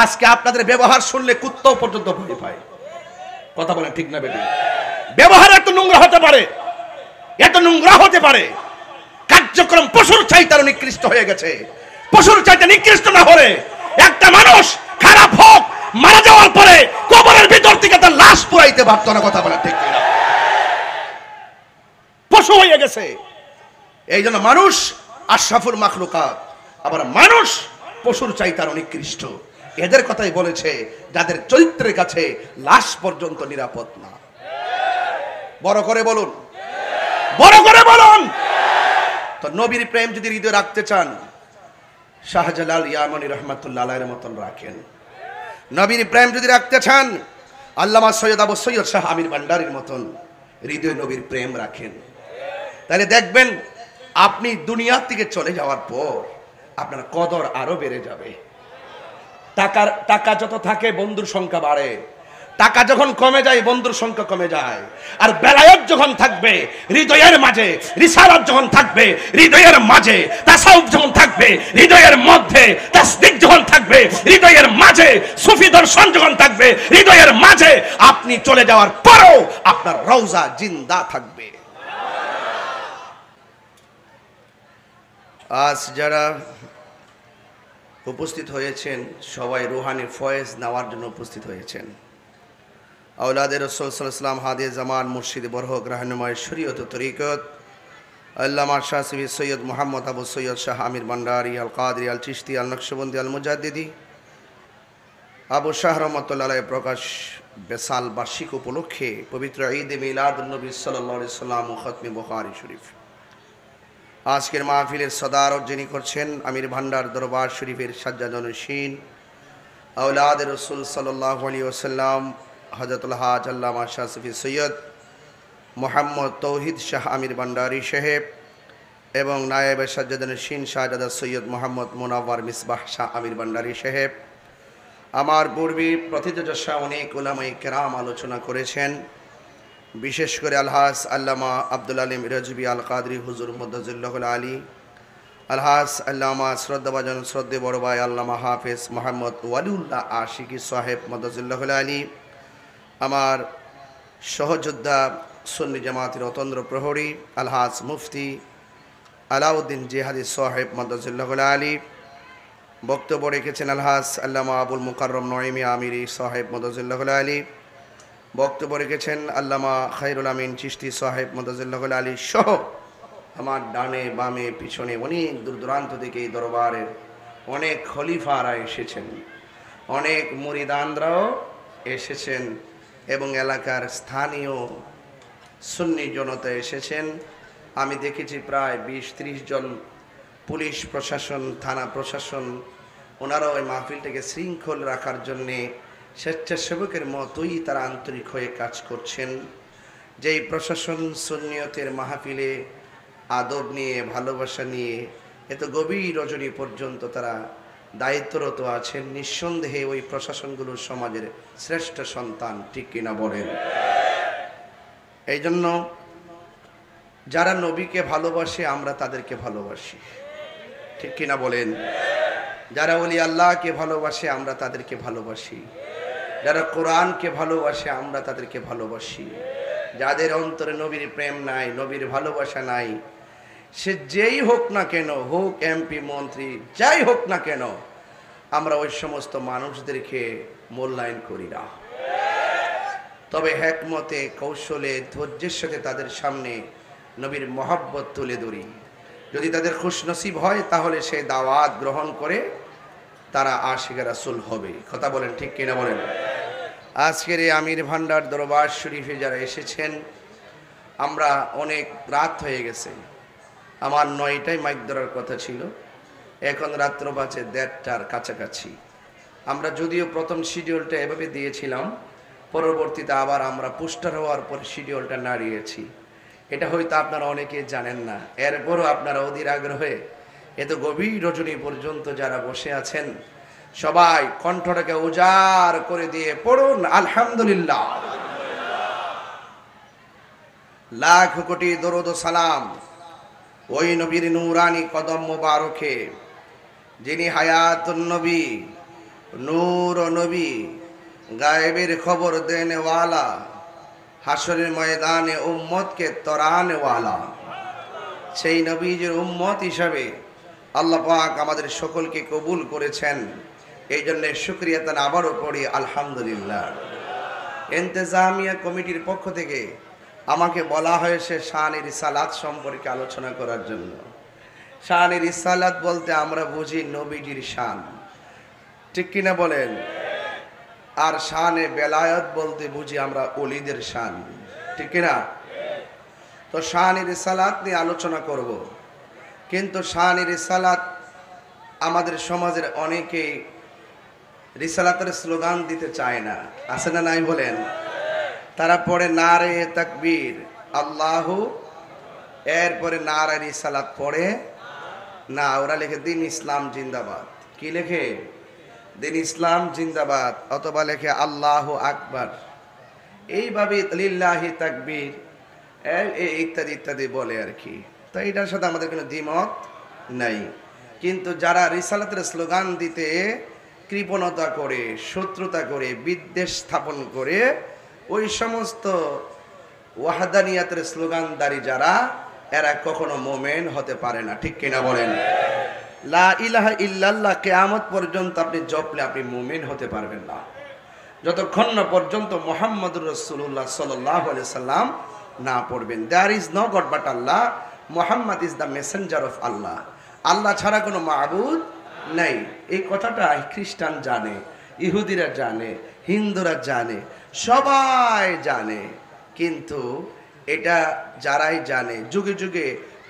আজকে আপনাদের ব্যবহার শুনলে কুত্তাও পর্যন্ত ভয় পায়। কথা বলেন ঠিক না বেটি? ব্যবহার এত নোংরা হতে পারে, এত নোংরা হতে পারে, কার্যক্রম পশুর চাইতে আরো নিকৃষ্ট হয়ে গেছে। পশুর চাইতে নিকৃষ্ট না হলে একটা মানুষ খারাপ হোক, মারা যাওয়ার পরে কবরের ভিতর থেকে তার লাশ পুরাইতে পারতো না। কথা বলেন ঠিক না? পশু হয়ে গেছে। এই জন্য মানুষ আশরাফুল মাখলুকাত, আবার মানুষ পশুর চাইতে আরো নিকৃষ্ট। এদের কথাই বলেছে যাদের চরিত্রের কাছে লাশ পর্যন্ত নিরাপদ না। বড় করে বলুন, বড় করে বলুন। তো নবীর প্রেম যদি হৃদয়ে রাখতে চান, শাহজালাল ইয়ামানী রহমাতুল্লাহ আলাইহির মতন রাখেন। নবীর প্রেম যদি রাখতে চান, আল্লামা সৈয়দ আবু সৈয়দ শাহ আমির ভান্ডারীর মতন হৃদয়ে নবীর প্রেম রাখেন। তাহলে দেখবেন আপনি দুনিয়া থেকে চলে যাওয়ার পর আপনার কদর আরো বেড়ে যাবে। টাকা যত থাকে বন্ধুর সংখ্যা বাড়ে, টাকা যখন কমে যায় বন্ধুর সংখ্যা কমে যায়। আর বেলায়েত যখন থাকবে হৃদয়ের মাঝে, রিসালাত যখন থাকবে হৃদয়ের মাঝে, তাসাউফ যখন থাকবে হৃদয়ের মধ্যে, তাসদিক যখন থাকবে হৃদয়ের মাঝে, সুফি দর্শন যখন থাকবে হৃদয়ের মাঝে, আপনি চলে যাওয়ার পরও আপনার রওজা জিন্দা থাকবে। আজ যারা উপস্থিত হয়েছেন সবাই রুহানি ফয়েজ নেওয়ার জন্য উপস্থিত হয়েছেন। আওলাদের রাসূল সাল্লাল্লাহু আলাইহি ওয়াসাল্লাম, হাদিয়ে জামান, মুর্শিদ বরহক, রাহনুমায়ে শরীয়ত ও তরিকত আল্লামা শাহ সুফি সৈয়দ মুহাম্মদ আবু সৈয়দ শাহ আমির ভান্ডারী আল কাদরি আল চিশতি আল নকশবন্দি আল মুজাদ্দিদি আবু শাহ রহমাতুল্লাহ আলাইহি প্রকাশ বেসাল বার্ষিক উপলক্ষে পবিত্র ঈদ মিলাদুন নবী সাল্লাল্লাহু আলাইহি ওয়াসাল্লাম ও খতমে বুখারী শরীফ আজকের মাহফিলের সদারত যিনি করছেন আমির ভান্ডার দরবার শরীফের সাজ্জাদুন্নশীন আওলাদের রাসূল সাল্লাল্লাহু আলাইহি ওয়াসাল্লাম হযরতুল হাজ আল্লামা শাহ সুফি সৈয়দ মোহাম্মদ তৌহিদ শাহ আমির ভান্ডারী সাহেব এবং নায়েবে সাজ্জাদুন্নশীন শাহজাদা সৈয়দ মোহাম্মদ মুনাওয়ার মিসবাহ শাহ আমির ভান্ডারী সাহেব, আমার পূর্বে প্রথিতযশা অনেক উলামায়ে কেরাম আলোচনা করেছেন। বিশেষ করে আলহাজ আল্লামা আব্দুল আলিম রাজবি আল কাদরি হুজুর মুদ্দাজিল্লাহুল আলী, আলহাজ আল্লামা শ্রদ্ধাভাজন শ্রদ্ধে বড় ভাই আল্লামা হাফেজ মোহাম্মদ ওয়ালিউল্লাহ আশিকি সাহেব মুদ্দাজিল্লাহুল আলী, আমার সহযোদ্ধা সুন্নি জামাতের অতন্দ্র প্রহরী আলহাজ মুফতি আলাউদ্দিন জিহাদি সাহেব মুদ্দাজিল্লাহুল আলী, বক্তব্য রেখেছেন আলহাজ আল্লামা আবুল মুকাররম নঈমি আমিরি সাহেব মুদ্দাজিল্লাহুল আলী, বক্তব্য রেখেছেন আল্লামা খায়রুল আমিন চিশতি সাহেব মুদ্দাজিল্লাহুল আলী সহ আমার ডানে বামে পিছনে অনেক দূর দূরান্ত থেকে এই দরবারের অনেক খলিফারা এসেছেন, অনেক মুরিদানরাও এসেছেন এবং এলাকার স্থানীয় সুন্নি জনতা এসেছেন। আমি দেখেছি প্রায় 20-30 জন পুলিশ প্রশাসন, থানা প্রশাসন, ওনারাও ওই মাহফিলটাকে শৃঙ্খল রাখার জন্যে স্বেচ্ছাসেবকের মতোই তারা আন্তরিক হয়ে কাজ করছেন। যেই প্রশাসন সুন্নিয়তের মাহফিলে আদব নিয়ে, ভালোবাসা নিয়ে এত গভীর রজনী পর্যন্ত তারা দায়িত্বরত আছেন, নিঃসন্দেহে ওই প্রশাসনগুলো সমাজের শ্রেষ্ঠ সন্তান, ঠিক কিনা বলেন? এই জন্য যারা নবীকে ভালোবাসে আমরা তাদেরকে ভালোবাসি, ঠিক কিনা বলেন? যারা ওলি আল্লাহকে ভালোবাসে আমরা তাদেরকে ভালোবাসি, যারা কোরআনকে ভালোবাসে আমরা তাদেরকে ভালোবাসি। যাদের অন্তরে নবীর প্রেম নাই, নবীর ভালোবাসা নাই, সে যেই হোক না কেন, হোক এমপি মন্ত্রী, যাই হোক না কেন, আমরা ওই সমস্ত মানুষদেরকে মূল্যায়ন করি না। তবে হিকমতে, কৌশলে, ধৈর্যের সাথে তাদের সামনে নবীর মহব্বত তুলে ধরি। যদি তাদের খুশনসিব হয় তাহলে সেই দাওয়াত গ্রহণ করে তারা আশিক রাসূল হবে। কথা বলেন, ঠিক কিনা বলেন? আজকের এই আমির ভান্ডার দরবার শরীফে যারা এসেছেন, আমরা অনেক রাত হয়ে গেছে, আমার 9টায় মাইক ধরার কথা ছিল, এখন রাত্র বাজে 1:30টার কাছাকাছি। আমরা যদিও প্রথম শিডিউলটা এভাবে দিয়েছিলাম, পরবর্তীতে আবার আমরা পোস্টার হওয়ার পর শিডিউলটা নাড়িয়েছি। এটা হয়তো আপনারা অনেকে জানেন না, এরপরও আপনারা অধীর আগ্রহে এত গভীর রজনী পর্যন্ত যারা বসে আছেন, সবাই কণ্ঠটাকে উজাড় করে দিয়ে পড়ুন আলহামদুলিল্লাহ। লাখ কোটি দরুদ ও সালাম ওই নবীর নূরানি কদম মোবারকে, যিনি হায়াতুন নবী, নূর ও নবী, গায়েবের খবর দেনেওয়ালা, হাসরের ময়দানে উম্মতকে তরানেওয়ালা। সেই নবীজির উম্মত হিসাবে আল্লাহ পাক আমাদের সকলকে কবুল করেছেন। এই জন্য শুকরিয়া তান আবারও পড়ি আলহামদুলিল্লাহ। ইন্তেজামিয়া কমিটির পক্ষ থেকে আমাকে বলা হয়েছে শান-ই রিসালাত সম্পর্কে আলোচনা করার জন্য। শান-ই রিসালাত বলতে আমরা বুঝি নবীজির শান, ঠিক কিনা বলেন? আর শানে বেলায়ত বলতে বুঝি আমরা ওলিদের শান, ঠিক কিনা? তো শান-ই রিসালাত নিয়ে আলোচনা করব। কিন্তু শান-ই রিসালাত আমাদের সমাজের অনেকেই রিসালাতের স্লোগান দিতে চায় না, আছে না নাই বলেন? তারা পড়ে নারে তাকবীর আল্লাহু, এরপরে নারে রিসালাত পড়ে না, ওরা লেখে দিন ইসলাম জিন্দাবাদ। কি লেখে? দিন ইসলাম জিন্দাবাদ, অথবা লেখে আল্লাহু আকবার। এইভাবে লিল্লাহি তাকবীর ইত্যাদি ইত্যাদি বলে আর কি। তো এটার সাথে আমাদের কোনো দ্বিমত নাই। কিন্তু যারা রিসালাতের স্লোগান দিতে কৃপণতা করে, শত্রুতা করে, বিদ্বেষ স্থাপন করে, ওই সমস্ত ওয়াহদানিয়াতের স্লোগানদারি যারা, এরা কখনো মোমেন হতে পারে না, ঠিক কিনা বলেন? লা ইলাহা ইল্লাল্লাহ কিয়ামত পর্যন্ত আপনি জপলে আপনি মুমিন হতে পারবেন না, যতক্ষণ না পর্যন্ত মুহাম্মদুর রাসূলুল্লাহ সাল্লাল্লাহু আলাইহি সাল্লাম না পড়বেন। There is no god but Allah, Muhammad is the messenger of Allah. আল্লাহ ছাড়া কোনো মাবুদ নাই। এই কথাটা খ্রিস্টান জানে, ইহুদিরা জানে, হিন্দুরা জানে, সবাই জানে। কিন্তু এটা যারাই জানে, যুগে যুগে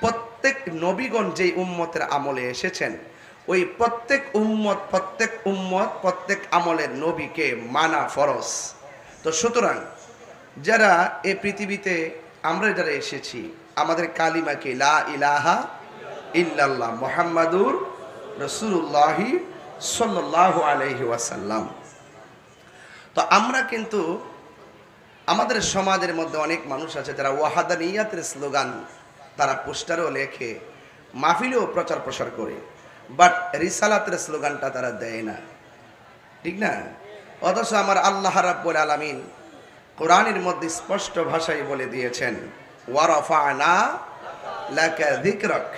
প্রত্যেক নবীগণ যেই উম্মতের আমলে এসেছেন, ওই প্রত্যেক উম্মত প্রত্যেক আমলের নবীকে মানা ফরজ। তো সুতরাং যারা এই পৃথিবীতে আমরা যারা এসেছি, আমাদের কালিমাকে লা ইলাহা ইল্লাল্লাহ মুহাম্মাদুর রাসূলুল্লাহি সাল্লাল্লাহু আলাইহি ওয়াসাল্লাম। তো আমরা কিন্তু আমাদের সমাজের মধ্যে অনেক মানুষ আছে যারা ওয়াহাদানিয়াতের স্লোগান তারা পোস্টারও লেখে, মাহফিলেও প্রচার প্রসার করে, বাট রিসালাতের স্লোগানটা তারা দেয় না, ঠিক না? অথচ আমার আল্লাহ রাব্বুল আলামিন কোরআনের মধ্যে স্পষ্ট ভাষায় বলে দিয়েছেন, ওয়া রাফা'না লাকা যিকরাক।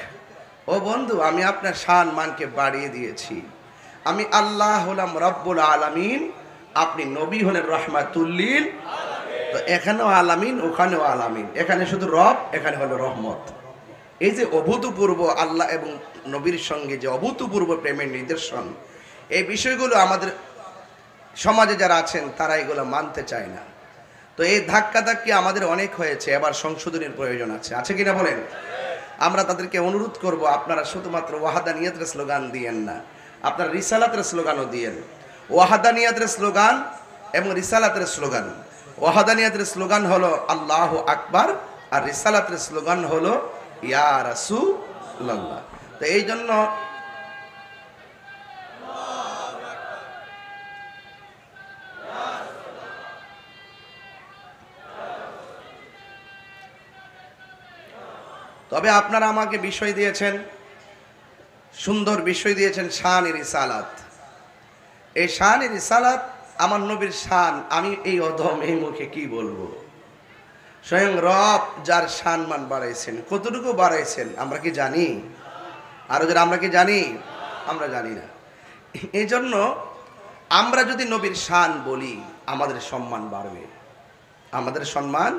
ও বন্ধু, আমি আপনার শান মানকে বাড়িয়ে দিয়েছি। আমি আল্লাহ হলাম রব্বুল আলামিন, আপনি নবী হলেন রহমাতুল্লিল। তো এখানেও আলামিন, ওখানেও আলামিন, এখানে শুধু রব, এখানে হলো রহমত। এই যে অভূতপূর্ব আল্লাহ এবং নবীর সঙ্গে যে অভূতপূর্ব প্রেমের নিদর্শন, এই বিষয়গুলো আমাদের সমাজে যারা আছেন তারা এগুলো মানতে চায় না। তো এই ধাক্কাধাক্কি আমাদের অনেক হয়েছে, এবার সংশোধনের প্রয়োজন আছে, আছে কিনা বলেন? আমরা তাদেরকে অনুরোধ করব, আপনারা শুধুমাত্র ওয়াহাদানিয়াতের স্লোগান দিয়েন না, আপনারা রিসালাতের স্লোগানও দিয়েন। ওয়াহাদানিয়াতের স্লোগান এবং রিসালাতের স্লোগান, ওয়াহাদানিয়াতের স্লোগান হলো আল্লাহু আকবার, আর রিসালাতের স্লোগান হলো ইয়া রাসূলুল্লাহ। তো এই জন্য তবে আপনারা আমাকে বিষয় দিয়েছেন, সুন্দর বিষয় দিয়েছেন, শান-ই রিসালাত। এই শান-ই রিসালাত আমার নবীর শান, আমি এই অধম এই মুখে কি বলবো? স্বয়ং রব যার সম্মান বাড়াইছেন, কতটুকু বাড়াইছেন আমরা কি জানি? আরো যারা আমরা কি জানি? আমরা জানি না। এই জন্য আমরা যদি নবীর শান বলি, আমাদের সম্মান বাড়বে, আমাদের সম্মান।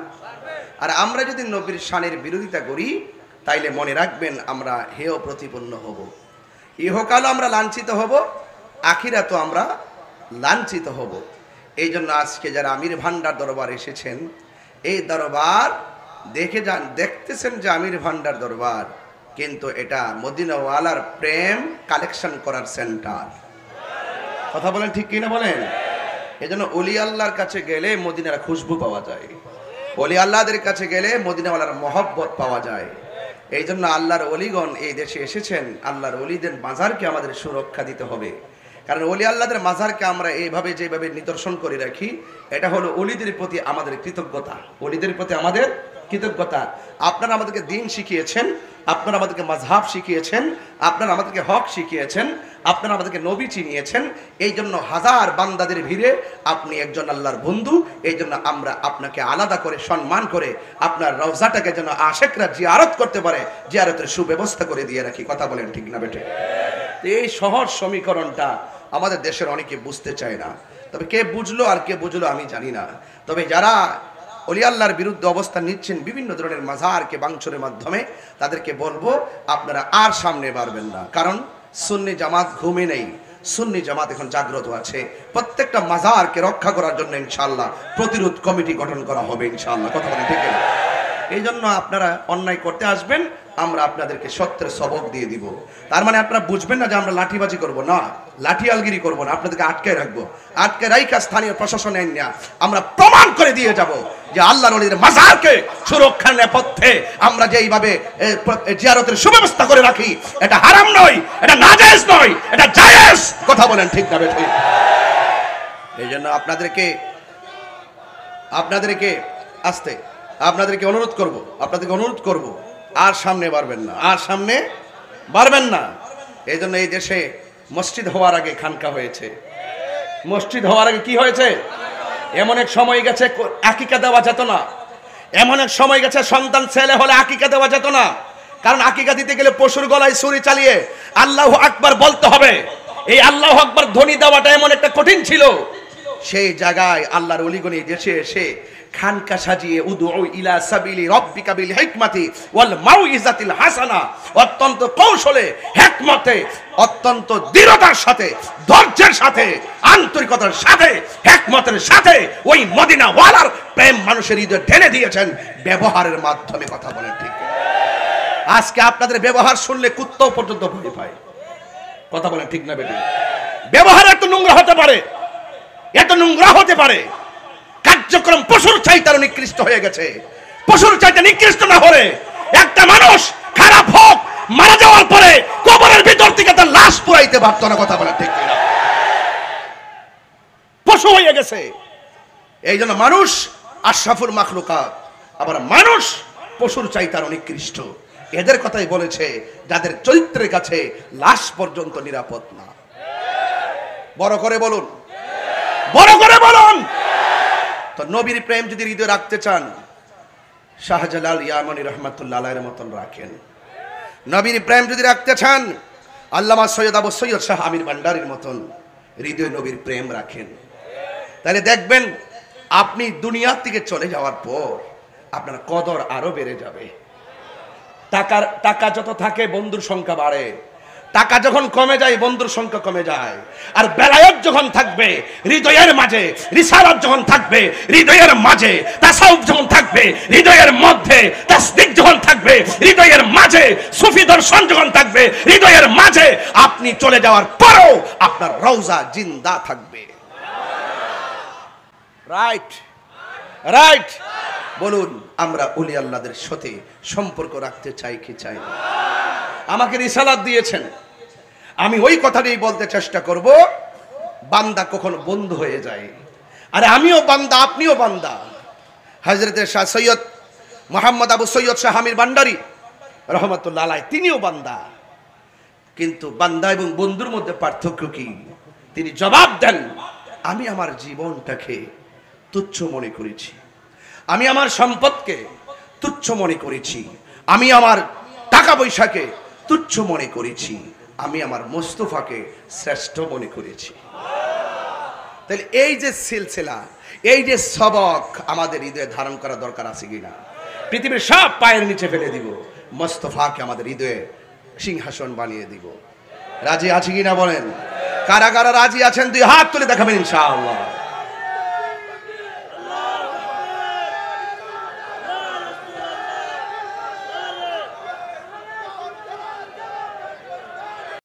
আর আমরা যদি নবীর শানের বিরোধিতা করি, তাইলে মনে রাখবেন আমরা হেয় প্রতিপন্ন হব। ইহকালও আমরা লাঞ্ছিত হব, আখিরাতেও আমরা লাঞ্ছিত হব। এই জন্য আজকে যারা আমির ভান্ডার দরবার এসেছেন, এই দরবার দেখতেছেন যে আমির ভান্ডার দরবার, কিন্তু এটা মদিনাওয়ালার প্রেম কালেকশন করার সেন্টার। কথা বলেন ঠিক কিনা বলেন? এই জন্য অলি আল্লাহর কাছে গেলে মদিনার খুশবু পাওয়া যায়, অলি আল্লাহদের কাছে গেলে মদিনাওয়ালার মহব্বত পাওয়া যায়। এই জন্য আল্লাহর অলিগণ এই দেশে এসেছেন, আল্লাহর অলিদের মাজারকে আমাদের সুরক্ষা দিতে হবে। কারণ ওলি আল্লাহদের মাজারকে আমরা এইভাবে যেভাবে নিদর্শন করে রাখি, এটা হলো ওলিদের প্রতি আমাদের কৃতজ্ঞতা, ওলিদের প্রতি আমাদের কৃতজ্ঞতা। আপনারা আমাদেরকে দিন শিখিয়েছেন, আপনারা আমাদেরকে মাযহাব শিখিয়েছেন, আপনারা আমাদেরকে হক শিখিয়েছেন, আপনারা আমাদেরকে নবী চিনিয়েছেন। এই জন্য হাজার বান্দাদের ভিড়ে আপনি একজন আল্লাহর বন্ধু, এই জন্য আমরা আপনাকে আলাদা করে সম্মান করে আপনার রওজাটাকে যেন আশেকরা জিয়ারত করতে পারে, জিয়ারতের সুব্যবস্থা করে দিয়ে রাখি। কথা বলেন ঠিক না বেটে? এই সহজ সমীকরণটা আমাদের দেশের অনেকে বুঝতে চায় না। তবে কে বুঝলো আর কে বুঝলো আমি জানি না। তবে যারা ওলি আল্লাহর বিরুদ্ধে অবস্থান নিচ্ছেন বিভিন্ন ধরনের মাজারকে ভাঙচুরের মাধ্যমে, তাদেরকে বলবো আপনারা আর সামনে বাড়বেন না। কারণ সুন্নি জামাত ঘুমে নেই, সুন্নি জামাত এখন জাগ্রত আছে। প্রত্যেকটা মাজারকে রক্ষা করার জন্য ইনশাআল্লাহ প্রতিরোধ কমিটি গঠন করা হবে ইনশাআল্লাহ। কথা বলেন ঠিক না? এই জন্য আপনারা অন্যায় করতে আসবেন, আমরা আপনাদেরকে সত্যের সবক দিয়ে দিব। তার মানে আপনারা বুঝবেন না যে আমরা লাঠিবাজি করব না, লাঠিয়ালগিরি করব না, আপনাদেরকে আটকায় রাখবো। আটকে রাইখা স্থানীয় প্রশাসন না আমরা প্রমাণ করে দিয়ে যাব যে আল্লাহর ওলিদের মাজারকে সুরক্ষার নেপথ্যে আমরা যে এইভাবে জিয়ারতের সুব্যবস্থা করে রাখি, এটা হারাম নয়, এটা নাজায়েজ নয়, এটা জায়েজ। কথা বলেন ঠিক না বেঠিক? এই জন্য আপনাদেরকে আসতে আপনাদেরকে অনুরোধ করব আর সামনে বাড়বেন না, আর সামনে বাড়বেন না। এই জন্য এই দেশে মসজিদ হওয়ার আগে খানকা হয়েছে, মসজিদ হওয়ার আগে কি হয়েছে? এমন এক সময় গেছে আকিকা দেওয়া যেত না, এমন এক সময় গেছে সন্তান ছেলে হলে আকিকা দেওয়া যেত না। কারণ আকিকা দিতে গেলে পশুর গলায় ছুরি চালিয়ে আল্লাহু আকবার বলতে হবে। এই আল্লাহু আকবার ধ্বনি দেওয়াটা এমন একটা কঠিন ছিল। সেই জায়গায় আল্লাহর ওলিগণ দেশে এসে খানকা সাজিয়ে উদউ ইলা সাবিলি রাব্বিকা বিল হিকমাতি ওয়াল মাউইজাতিল হাসানা, অত্যন্ত কৌশলে, হিকমতে, অত্যন্ত দৃঢ়তার সাথে, ধৈর্যের সাথে, আন্তরিকতার সাথে, হিকমতের সাথে ওই মদিনা ওয়ালার প্রেম মানুষের হৃদয়ে ঢেলে দিয়েছেন ব্যবহারের মাধ্যমে। কথা বলেন ঠিক? আজকে আপনাদের ব্যবহার শুনলে কুত্তাও পর্যন্ত ভয় পায়। কথা বলেন ঠিক না বেটি? ব্যবহার এত নোংরা হতে পারে, এত নোংরা হতে পারে, কার্যক্রম পশুর চাইতে নিকৃষ্ট হয়ে গেছে। পশুর চাইতে নিকৃষ্ট না হলে একটা মানুষ খারাপ হোক, মারা যাওয়ার পরে কবরের ভিতর থেকে তার লাশ পুরাইতে পারতো না। কথা বলেন ঠিক কিনা? পশু হয়ে গেছে। এই জন্য মানুষ আশরাফুল মাখলুকাত, আবার মানুষ পশুর চাইতে নিকৃষ্ট। এদের কথাই বলেছে যাদের চরিত্রের কাছে লাশ পর্যন্ত নিরাপদ না। বড় করে বলুন, বড় করে বলুন। তো নবীর প্রেম যদি হৃদয়ে রাখতে চান, শাহজালাল ইয়ামানি রহমাতুল্লাহ আলাইহির মতন রাখেন। নবীর প্রেম যদি রাখতে চান, আল্লামা সৈয়দ আবু সৈয়দ শাহ আমির ভান্ডারীর মতন হৃদয়ে নবীর প্রেম রাখেন। তাহলে দেখবেন আপনি দুনিয়া থেকে চলে যাওয়ার পর আপনার কদর আরো বেড়ে যাবে। টাকা যত থাকে বন্ধুর সংখ্যা বাড়ে, টাকা যখন কমে যায় বন্ধুর সংখ্যা কমে যায়। আর বেলায়েত যখন থাকবে হৃদয়ের মাঝে, রিসালাত যখন থাকবে হৃদয়ের মাঝে, তাসাউফ যখন থাকবে হৃদয়ের মধ্যে, তাসদিক যখন থাকবে হৃদয়ের মাঝে, সুফি দর্শন যখন থাকবে হৃদয়ের মাঝে, আপনি চলে যাওয়ার পরেও আপনার রওজা জিন্দা থাকবে। রাইট রাইট বলুন, আমরা ওলি আল্লাহদের সাথে সম্পর্ক রাখতে চাই কি চাই না? আমাকে রিসালাত দিয়েছেন, আমি ওই কথাটাই বলতে চেষ্টা করব। বান্দা কখনো বন্ধু হয়ে যায়। আরে আমিও বান্দা, আপনিও বান্দা। হযরতে শাহ সৈয়দ মোহাম্মদ আবু সৈয়দ শাহ আমির ভান্ডারী রহমাতুল্লাহ আলাইহি তিনিও বান্দা। কিন্তু বান্দা এবং বন্ধুর মধ্যে পার্থক্য কি? তিনি জবাব দেন, আমি আমার জীবনটাকে তুচ্ছ মনে করেছি, আমি আমার সম্পদকে তুচ্ছ মনে করেছি, আমি আমার টাকা পয়সাকে তুচ্ছ মনে করেছি, আমি আমার মুস্তাফাকে শ্রেষ্ঠ মনে করেছি। তাহলে এই যে সিলসিলা, এই যে সবক আমাদের হৃদয়ে ধারণ করা দরকার আছে কিনা? পৃথিবীর সব পায়ের নিচে ফেলে দিব, মুস্তাফাকে আমাদের হৃদয়ে সিংহাসন বানিয়ে দিব। রাজি আছে কিনা বলেন? কারা কারা রাজি আছেন দুই হাত তুলে দেখাবেন ইনশাআল্লাহ।